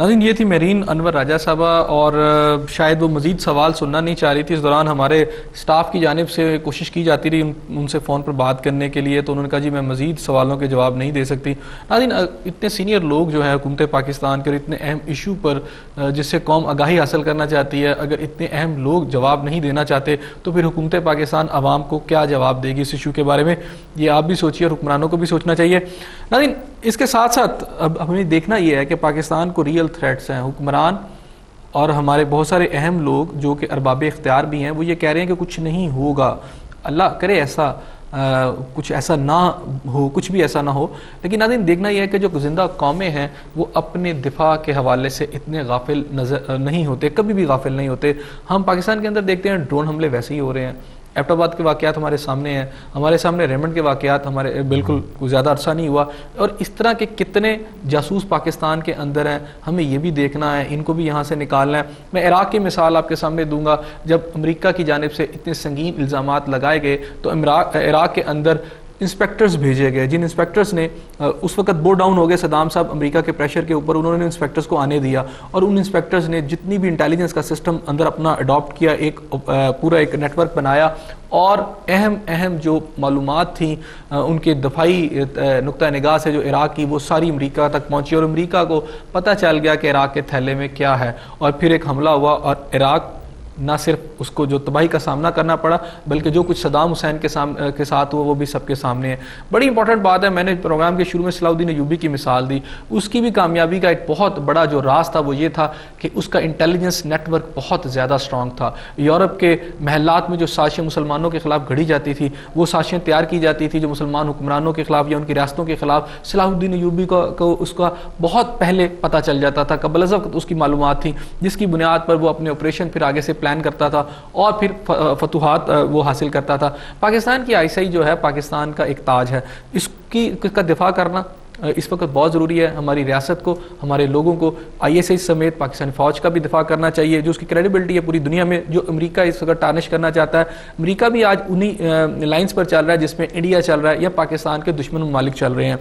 ناظرین یہ تھی مہرین انور راجہ صاحبہ، اور شاید وہ مزید سوال سننا نہیں چاہ رہی تھی۔ اس دوران ہمارے سٹاف کی جانب سے کوشش کی جاتی رہی ان سے فون پر بات کرنے کے لیے، تو انہوں نے کہا جی میں مزید سوالوں کے جواب نہیں دے سکتی۔ ناظرین اتنے سینئر لوگ جو ہیں حکومت پاکستان کے اتنے اہم ایشو پر جس سے قوم آگاہی حاصل کرنا چاہتی ہے، اگر اتنے اہم لوگ جواب نہیں دینا چاہتے تو پھر حکومت پاکستان عوام کو کیا جواب دے گی اس ایشو کے بارے میں؟ یہ آپ بھی سوچیے اور حکمرانوں کو بھی سوچنا چاہیے۔ ناظرین اس کے ساتھ ساتھ اب ہمیں دیکھنا یہ ہے کہ پاکستان کو ریئل تھریٹس ہیں، حکمران اور ہمارے بہت سارے اہم لوگ جو کہ ارباب اختیار بھی ہیں، وہ یہ کہہ رہے ہیں کہ کچھ نہیں ہوگا، اللہ کرے ایسا کچھ ایسا نہ ہو، کچھ بھی ایسا نہ ہو۔ لیکن ناظرین دیکھنا یہ ہے کہ جو زندہ قومیں ہیں وہ اپنے دفاع کے حوالے سے اتنے غافل نظر نہیں ہوتے، کبھی بھی غافل نہیں ہوتے۔ ہم پاکستان کے اندر دیکھتے ہیں ڈرون حملے ویسے ہی ہو رہے ہیں، ایبٹ آباد کے واقعات ہمارے سامنے ہیں، ہمارے سامنے ریمنڈ کے واقعات ہمارے بالکل زیادہ عرصہ نہیں ہوا، اور اس طرح کے کتنے جاسوس پاکستان کے اندر ہیں، ہمیں یہ بھی دیکھنا ہے، ان کو بھی یہاں سے نکالنا ہے۔ میں عراق کی مثال آپ کے سامنے دوں گا، جب امریکہ کی جانب سے اتنے سنگین الزامات لگائے گئے تو عراق کے اندر انسپیکٹرز بھیجے گئے، جن انسپیکٹرز نے اس وقت بو ڈاؤن ہو گئے صدام صاحب امریکہ کے پریشر کے اوپر، انہوں نے انسپیکٹرز کو آنے دیا، اور ان انسپیکٹرز نے جتنی بھی انٹیلیجنس کا سسٹم اندر اپنا اڈاپٹ کیا، ایک پورا ایک نیٹ ورک بنایا، اور اہم جو معلومات تھیں ان کے دفاعی نقطہ نگاہ سے جو عراق کی، وہ ساری امریکہ تک پہنچی، اور امریکہ کو پتہ چل گیا کہ عراق کے تھیلے میں کیا ہے، اور پھر ایک حملہ ہوا، اور عراق نہ صرف اس کو جو تباہی کا سامنا کرنا پڑا، بلکہ جو کچھ صدام حسین کے ساتھ ہوا وہ بھی سب کے سامنے ہے۔ بڑی امپورٹنٹ بات ہے، میں نے پروگرام کے شروع میں صلاح الدین ایوبی کی مثال دی، اس کی بھی کامیابی کا ایک بہت بڑا جو راز تھا وہ یہ تھا کہ اس کا انٹیلیجنس نیٹ ورک بہت زیادہ اسٹرانگ تھا۔ یورپ کے محلات میں جو سازشیں مسلمانوں کے خلاف گھڑی جاتی تھی، وہ سازشیں تیار کی جاتی تھی جو مسلمان حکمرانوں کے خلاف یا ان کی ریاستوں کے خلاف، صلاح الدین ایوبی کو اس کا بہت پہلے پتہ چل جاتا تھا، قبل از وقت اس کی معلومات تھیں، جس کی بنیاد پر وہ اپنے آپریشن پھر آگے سے پلان کرتا تھا اور پھر فتوحات وہ حاصل کرتا تھا۔ پاکستان کی ISI جو ہے پاکستان کا ایک تاج ہے، اس کا دفاع کرنا اس وقت بہت ضروری ہے۔ ہماری ریاست کو، ہمارے لوگوں کو ISI سمیت پاکستانی فوج کا بھی دفاع کرنا چاہیے، جو اس کی کریڈیبلٹی ہے پوری دنیا میں، جو امریکہ اس وقت ٹارنش کرنا چاہتا ہے۔ امریکہ بھی آج انہی لائنز پر چل رہا ہے جس میں انڈیا چل رہا ہے یا پاکستان کے دشمن ممالک چل رہے ہیں۔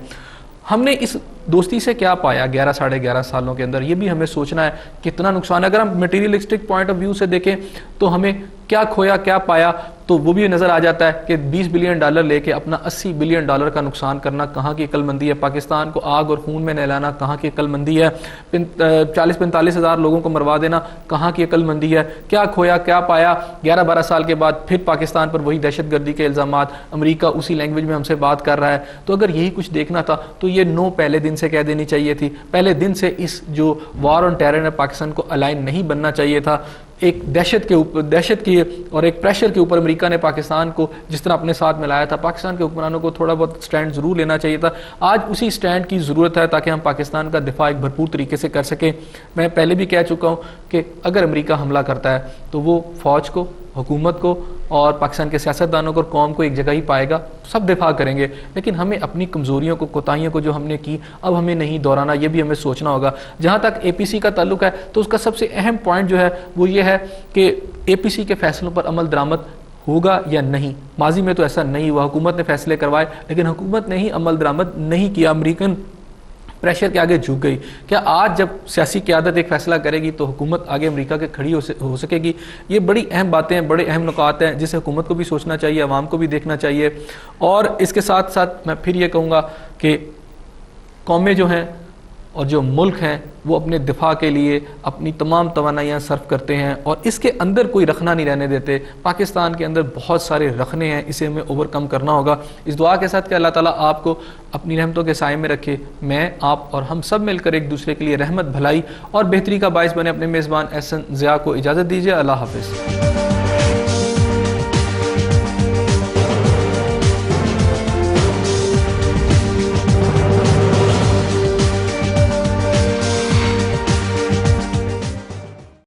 ہم نے اس دوستی سے کیا پایا 11 ساڑھے 11 سالوں کے اندر، یہ بھی ہمیں سوچنا ہے کتنا نقصان ہے۔ اگر ہم میٹیریلسٹک پوائنٹ آف ویو سے دیکھیں تو ہمیں کیا کھویا کیا پایا، تو وہ بھی نظر آ جاتا ہے کہ $20 بلین لے کے اپنا $80 بلین کا نقصان کرنا کہاں کی عقل مندی ہے، پاکستان کو آگ اور خون میں نہلانا کہاں کی عقل مندی ہے، 40-45 ہزار لوگوں کو مروا دینا کہاں کی عقل مندی ہے، کیا کھویا کیا پایا۔ 11-12 سال کے بعد پھر پاکستان پر وہی دہشت گردی کے الزامات، امریکہ اسی لینگویج میں ہم سے بات کر رہا ہے۔ تو اگر یہی کچھ دیکھنا تھا تو یہ پہلے دن سے کہہ دینی چاہیے تھی، پہلے دن سے اس جو وار آن ٹیرر ہے پاکستان کو الائن نہیں بننا چاہیے تھا۔ ایک دہشت کی اور ایک پریشر کے اوپر امریکہ نے پاکستان کو جس طرح اپنے ساتھ ملایا تھا، پاکستان کے حکمرانوں کو تھوڑا بہت سٹینڈ ضرور لینا چاہیے تھا۔ آج اسی سٹینڈ کی ضرورت ہے تاکہ ہم پاکستان کا دفاع ایک بھرپور طریقے سے کر سکیں۔ میں پہلے بھی کہہ چکا ہوں کہ اگر امریکہ حملہ کرتا ہے تو وہ فوج کو، حکومت کو اور پاکستان کے سیاستدانوں کو اور قوم کو ایک جگہ ہی پائے گا، سب دفاع کریں گے، لیکن ہمیں اپنی کمزوریوں کو، کوتاہیوں کو جو ہم نے کی اب ہمیں نہیں دہرانا، یہ بھی ہمیں سوچنا ہوگا۔ جہاں تک APC کا تعلق ہے تو اس کا سب سے اہم پوائنٹ جو ہے وہ یہ ہے کہ APC کے فیصلوں پر عمل درآمد ہوگا یا نہیں۔ ماضی میں تو ایسا نہیں ہوا، حکومت نے فیصلے کروائے لیکن حکومت نے ہی عمل درآمد نہیں کیا، امریکن پریشر کے آگے جھک گئی۔ کیا آج جب سیاسی قیادت ایک فیصلہ کرے گی تو حکومت آگے امریکہ کے کھڑی ہو سکے گی؟ یہ بڑی اہم باتیں ہیں، بڑے اہم نکات ہیں جسے حکومت کو بھی سوچنا چاہیے، عوام کو بھی دیکھنا چاہیے۔ اور اس کے ساتھ ساتھ میں پھر یہ کہوں گا کہ قومیں جو ہیں اور جو ملک ہیں وہ اپنے دفاع کے لیے اپنی تمام توانائیاں صرف کرتے ہیں اور اس کے اندر کوئی رخنہ نہیں رہنے دیتے۔ پاکستان کے اندر بہت سارے رخنے ہیں، اسے ہمیں اوور کم کرنا ہوگا۔ اس دعا کے ساتھ کہ اللہ تعالیٰ آپ کو اپنی رحمتوں کے سائے میں رکھے، میں، آپ اور ہم سب مل کر ایک دوسرے کے لیے رحمت، بھلائی اور بہتری کا باعث بنے۔ اپنے میزبان احسن ضیاء کو اجازت دیجیے، اللہ حافظ۔